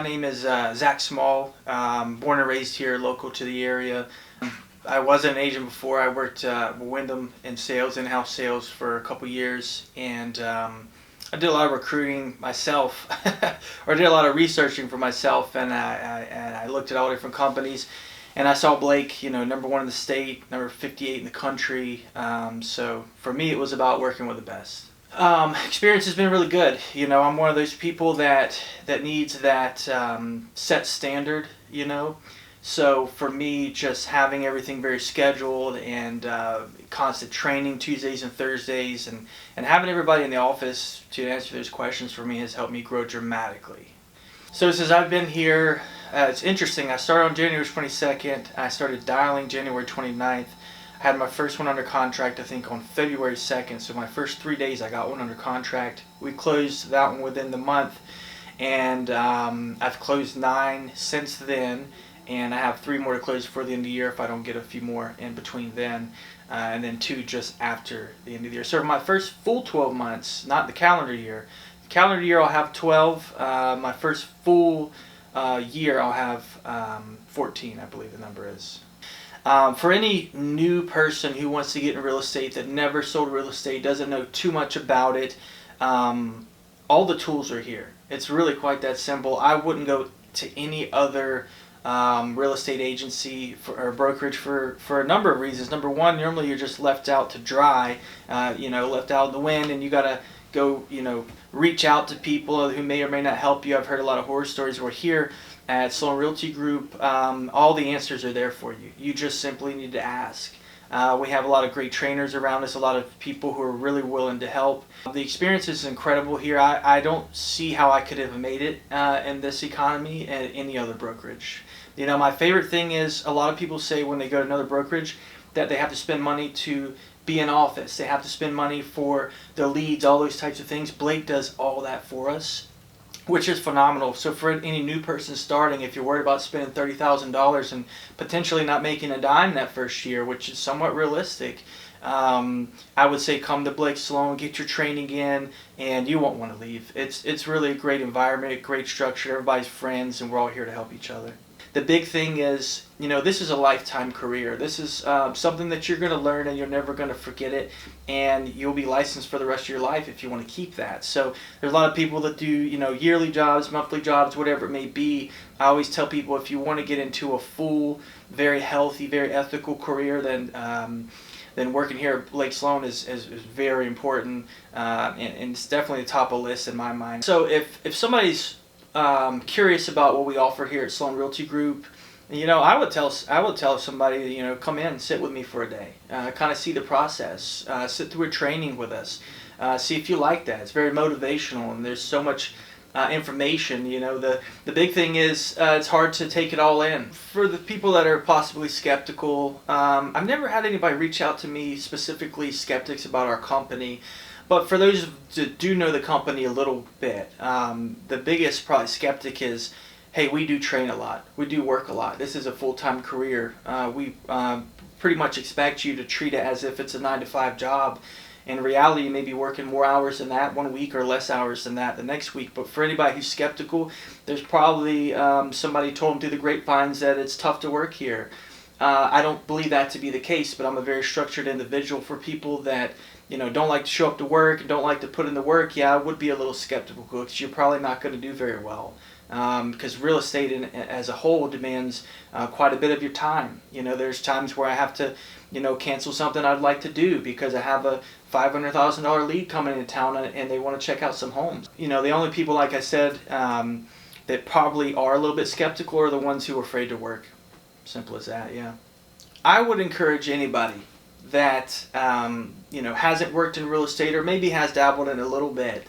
My name is Zach Small, born and raised here, local to the area. I wasn't an agent before. I worked Wyndham in sales, in-house sales for a couple years, and I did a lot of recruiting myself, or did a lot of researching for myself, and I looked at all different companies, and I saw Blake, number 1 in the state, number 58 in the country. So for me, it was about working with the best. Experience has been really good. I'm one of those people that needs that set standard. So for me, just having everything very scheduled and constant training Tuesdays and Thursdays, and having everybody in the office to answer those questions for me has helped me grow dramatically. So since I've been here, it's interesting. I started on January 22nd. I started dialing January 29th. I had my first one under contract, I think, on February 2nd. So my first 3 days, I got one under contract. We closed that one within the month, and I've closed 9 since then, and I have 3 more to close before the end of the year if I don't get a few more in between then, and then 2 just after the end of the year. So my first full 12 months, not the calendar year. The calendar year I'll have 12. My first full year I'll have 14, I believe the number is. For any new person who wants to get in real estate that never sold real estate, doesn't know too much about it, all the tools are here. It's really quite that simple. I wouldn't go to any other real estate agency or brokerage for a number of reasons. Number one, normally you're just left out to dry, left out in the wind, and you got to go, reach out to people who may or may not help you. I've heard a lot of horror stories. We're here at Sloan Realty Group. All the answers are there for you. You just simply need to ask. We have a lot of great trainers around us, a lot of people who are really willing to help. The experience is incredible here. I don't see how I could have made it in this economy at any other brokerage. My favorite thing is a lot of people say when they go to another brokerage that they have to spend money to be in office. They have to spend money for the leads, all those types of things. Blake does all that for us, which is phenomenal. So for any new person starting, if you're worried about spending $30,000 and potentially not making a dime that first year, which is somewhat realistic, I would say come to Blake Sloan, get your training in, and you won't want to leave. It's really a great environment, great structure, everybody's friends, and we're all here to help each other. The big thing is, this is a lifetime career. This is something that you're going to learn and you're never going to forget it, and you'll be licensed for the rest of your life if you want to keep that. So there's a lot of people that do, yearly jobs, monthly jobs, whatever it may be. I always tell people if you want to get into a full, very healthy, very ethical career, then working here at Blake Sloan is very important, and it's definitely the top of the list in my mind. So if somebody's curious about what we offer here at Sloan Realty Group, I would tell somebody, come in, sit with me for a day, kind of see the process, sit through a training with us, see if you like that. It's very motivational, and there's so much information. The big thing is it's hard to take it all in. For the people that are possibly skeptical, I've never had anybody reach out to me specifically skeptics about our company. But for those that do know the company a little bit, the biggest probably skeptic is, hey, we do train a lot. We do work a lot. This is a full-time career. We pretty much expect you to treat it as if it's a 9-to-5 job. In reality, you may be working more hours than that one week or less hours than that the next week. But for anybody who's skeptical, there's probably somebody told them through the grapevines that it's tough to work here. I don't believe that to be the case, but I'm a very structured individual. For people that don't like to show up to work and don't like to put in the work, I would be a little skeptical because you're probably not going to do very well. Because real estate as a whole demands quite a bit of your time. There's times where I have to, cancel something I'd like to do because I have a $500,000 lead coming into town and they want to check out some homes. The only people, like I said, that probably are a little bit skeptical are the ones who are afraid to work. Simple as that, yeah. I would encourage anybody that hasn't worked in real estate or maybe has dabbled in a little bit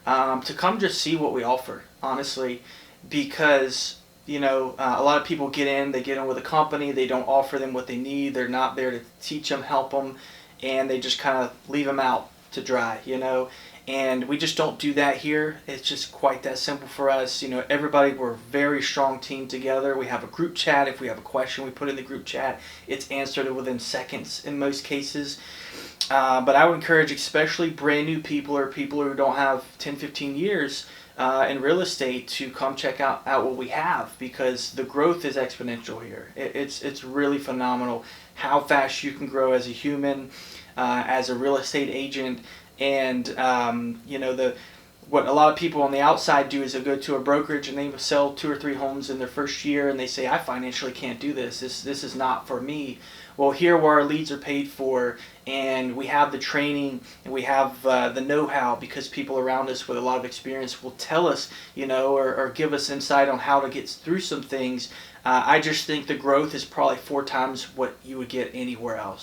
to come just see what we offer, honestly, because a lot of people get in with a company, they don't offer them what they need, they're not there to teach them, help them, and they just kind of leave them out to dry, and we just don't do that here. It's just quite that simple for us. Everybody, we're a very strong team together. We have a group chat. If we have a question, we put in the group chat. It's answered within seconds in most cases. But I would encourage especially brand new people or people who don't have 10, 15 years in real estate to come check out what we have, because the growth is exponential here. It's really phenomenal how fast you can grow as a human, as a real estate agent. And what a lot of people on the outside do is they go to a brokerage and they sell 2 or 3 homes in their first year, and they say, I financially can't do this. This is not for me. Well, here where our leads are paid for, and we have the training, and we have the know-how, because people around us with a lot of experience will tell us, or give us insight on how to get through some things. I just think the growth is probably 4 times what you would get anywhere else.